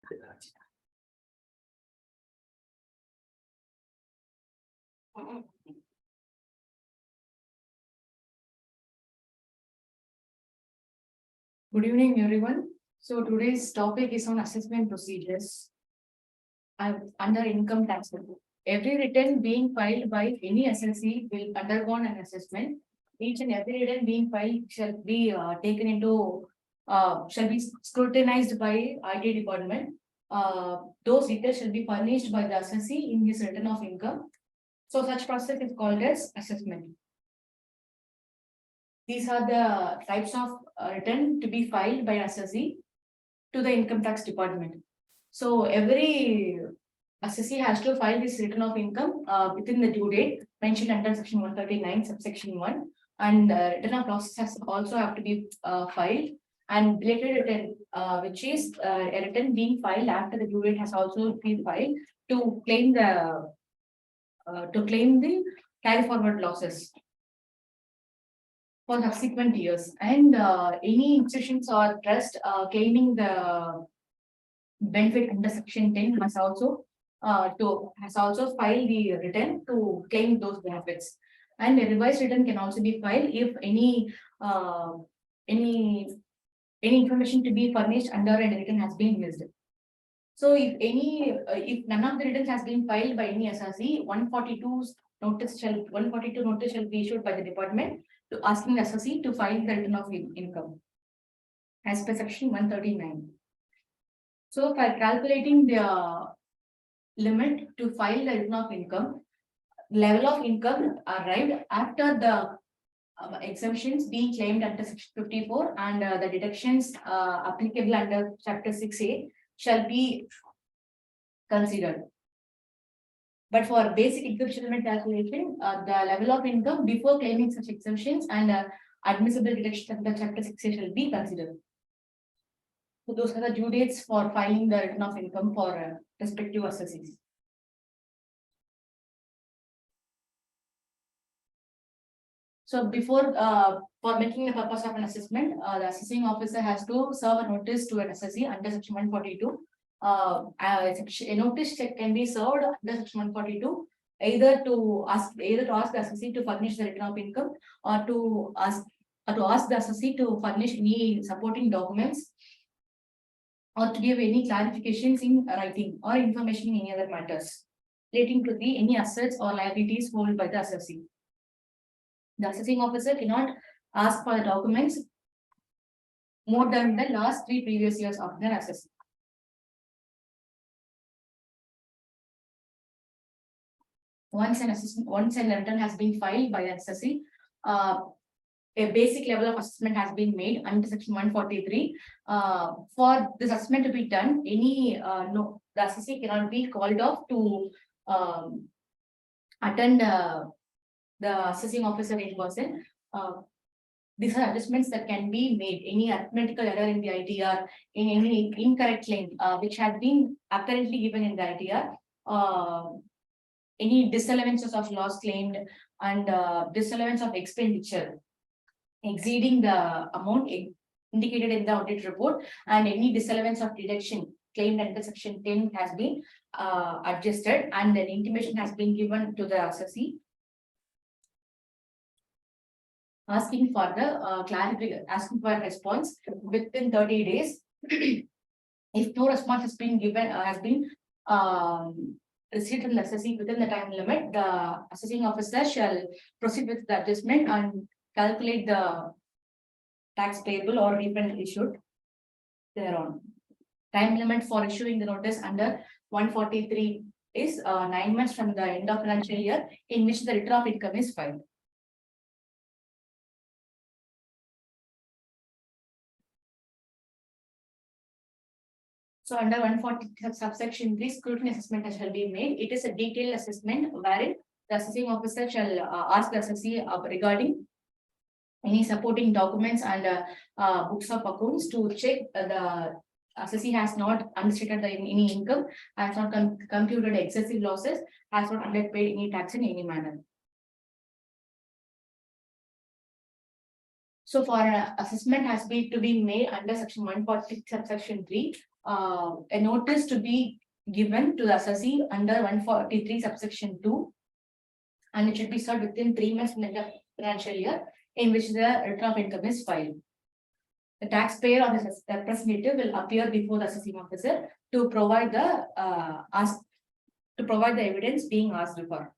Good evening, everyone. So today's topic is on assessment procedures under income tax code. Every return being filed by any SLC will undergo an assessment. Each and every return being filed shall be taken into shall be scrutinized by IT department. Those details shall be furnished by the SLC in his return of income. So such process is called as assessment. These are the types of return to be filed by assessee to the income tax department. So every assessee has to file this return of income within the due date mentioned under section 139 subsection 1, and return of losses has also have to be filed, and related return which is a return being filed after the due date has also been filed to claim the carry forward losses for subsequent years, and any institutions or trust claiming the benefit under section 10 has also filed the return to claim those benefits, and a revised return can also be filed if any information to be furnished under a return has been missed. So if none of the returns has been filed by any SRC, 142 notice shall be issued by the department to asking the SRC to file the return of income as per section 139. So for calculating the limit to file the return of income, level of income arrived after the exemptions being claimed under section 54 and the deductions applicable under chapter 6A shall be considered. But for basic income settlement calculation, the level of income before claiming such exemptions and admissible deductions under chapter 6A shall be considered. So those are the due dates for filing the return of income for respective assessees. So before for making the purpose of an assessment, the assessing officer has to serve a notice to an assessee under section 142. A notice check can be served under section 142 either to ask the assessee to furnish the return of income, or to ask the assessee to furnish any supporting documents, or to give any clarifications in writing or information in any other matters relating to any assets or liabilities held by the assessee. The assessing officer cannot ask for the documents more than the last 3 previous years of their assessment. Once an return has been filed by the assessee, a basic level of assessment has been made under section 143. For this assessment to be done, the assessee cannot be called off to attend the assessing officer in person. These are adjustments that can be made. Any arithmetical error in the ITR, in any incorrect claim which has been apparently given in the ITR, any disallowances of loss claimed, and disallowance of expenditure exceeding the amount indicated in the audit report, and any disallowance of deduction claimed under section 10 has been adjusted, and an intimation has been given to the assessee asking for the asking for a response within 30 days. If no response has been given, received from the assessee within the time limit, the assessing officer shall proceed with the adjustment and calculate the tax payable or refund issued thereon. Time limit for issuing the notice under 143 is 9 months from the end of financial year in which the return of income is filed. So under 140 subsection 3, scrutiny assessment shall be made. It is a detailed assessment wherein the assessing officer shall ask the assessee regarding any supporting documents and books of accounts to check the assessee has not unrestricted any income, has not computed excessive losses, has not underpaid any tax in any manner. So for assessment has been to be made under section 140 subsection 3. a notice to be given to the assessee under 143 subsection 2, and it should be served within 3 months from the end of financial year in which the return of income is filed. The taxpayer or the representative will appear before the assessing officer to provide the evidence being asked for.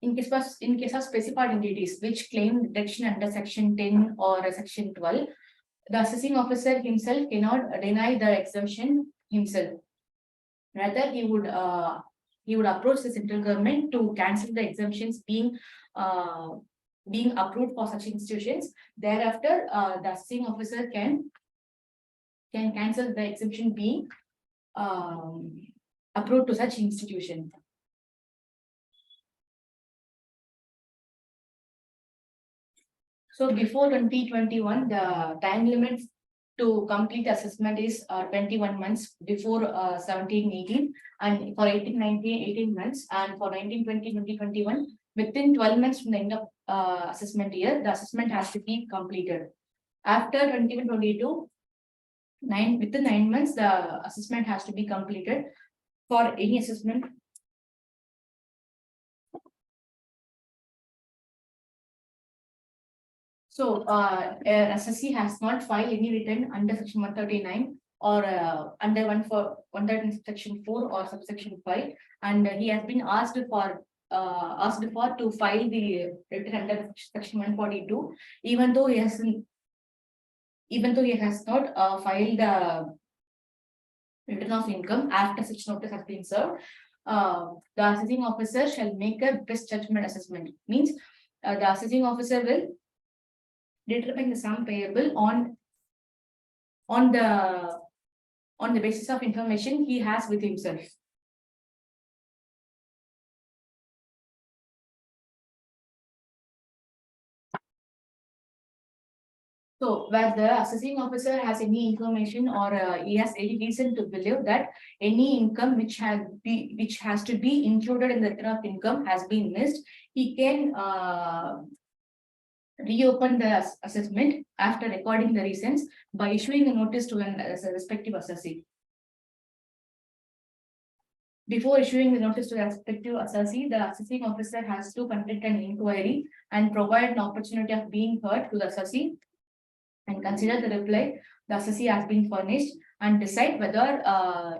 In case of specified entities which claim detection under section 10 or section 12, the assessing officer himself cannot deny the exemption himself. Rather, he would approach the central government to cancel the exemptions being approved for such institutions. Thereafter, the assessing officer can cancel the exemption being approved to such institution. So before 2021, the time limit to complete assessment is 21 months, before 17-18, and for 18-19, 18 months, and for 19-20, 2021, within 12 months from the end of assessment year, the assessment has to be completed. After 21-22, within 9 months, the assessment has to be completed for any assessment. So, assessee has not filed any return under section 139 or under 139 section 4 or subsection 5, and he has been asked for to file the return under section 142, even though he has not filed the return of income after such notice has been served. The assessing officer shall make a best judgment assessment. Means the assessing officer will determine the sum payable on the basis of information he has with himself. So, where the assessing officer has any information or he has any reason to believe that any income which has to be included in the return of income has been missed, he can reopen the assessment after recording the reasons by issuing a notice to a respective assessee. Before issuing the notice to the respective assessee, the assessing officer has to conduct an inquiry and provide an opportunity of being heard to the assessee and consider the reply the assessee has been furnished and decide whether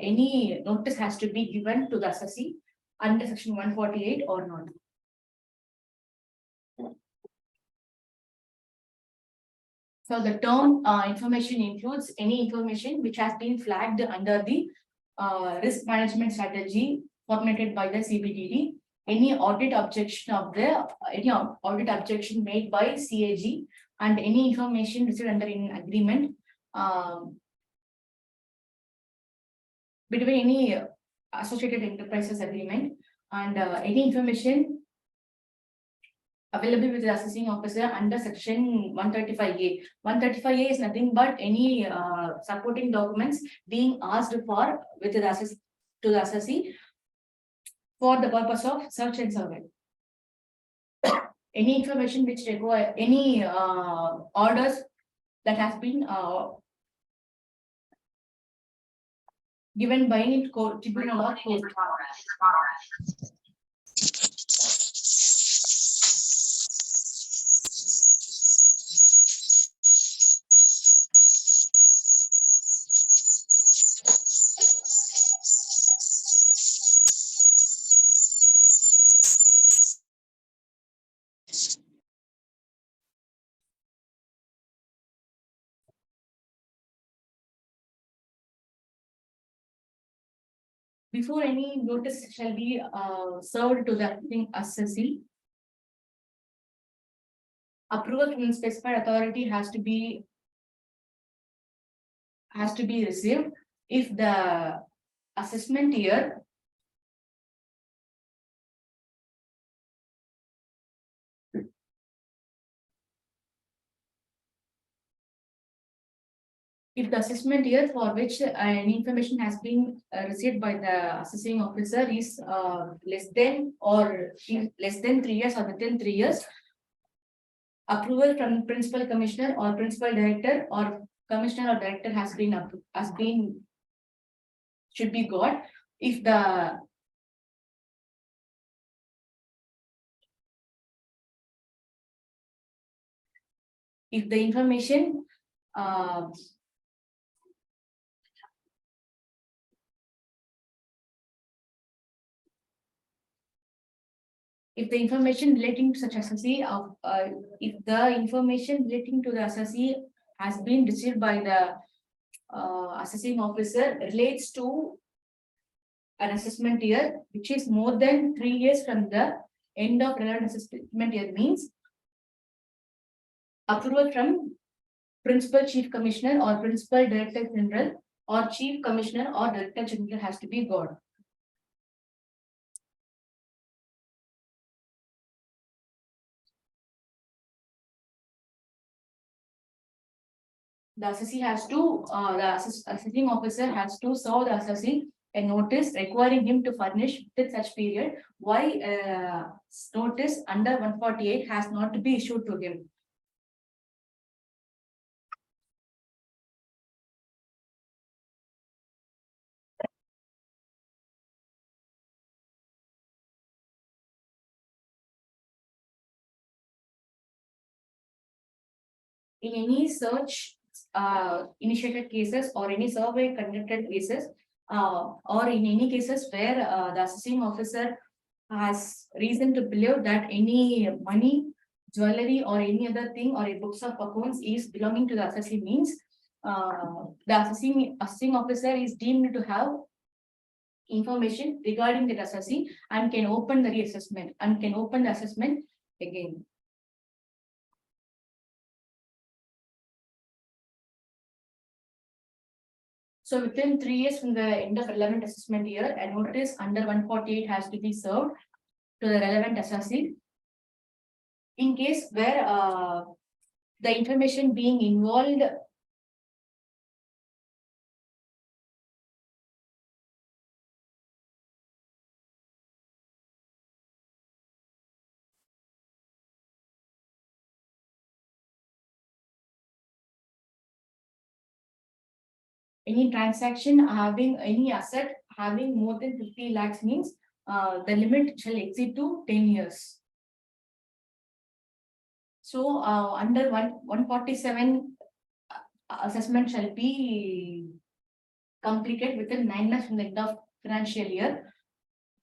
any notice has to be given to the assessee under section 148 or not. So the term information includes any information which has been flagged under the risk management strategy formulated by the CBDD, any audit objection made by CAG, and any information received under an agreement between any associated enterprises agreement, and any information available with the assessing officer under section 135A. 135A is nothing but any supporting documents being asked for with the assessee for the purpose of search and survey. Any information which require any orders that has been given by any court, tribunal or court. Before any notice shall be served to the assessee, approval from the specified authority has to be received if the assessment year for which any information has been received by the assessing officer is less than 3 years or within 3 years, approval from principal commissioner or principal director or commissioner or director has been should be got if the information if the information relating to such assessee of if the information relating to the assessee has been received by the assessing officer relates to an assessment year which is more than 3 years from the end of relevant assessment year, means approval from principal chief commissioner or principal director general or chief commissioner or director general has to be got. The assessee has to, assessing officer has to serve the assessee a notice requiring him to furnish within such period why notice under 148 has not to be issued to him. In any search initiated cases or any survey conducted cases or in any cases where the assessing officer has reason to believe that any money, jewelry or any other thing or a books of accounts is belonging to the assessee, means the assessing officer is deemed to have information regarding the assessee and can open the reassessment and can open the assessment again. So within 3 years from the end of relevant assessment year, a notice under 148 has to be served to the relevant assessee. In case where the information being involved any transaction having any asset having more than 50 lakhs, means the limit shall exceed to 10 years. So under 147 assessment shall be completed within 9 months from the end of financial year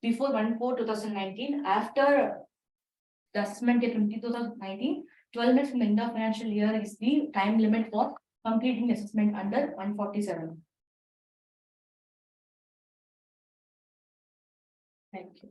before 1/4/2019. After the assessment year 2019, 12 months from the end of financial year is the time limit for completing assessment under 147. Thank you.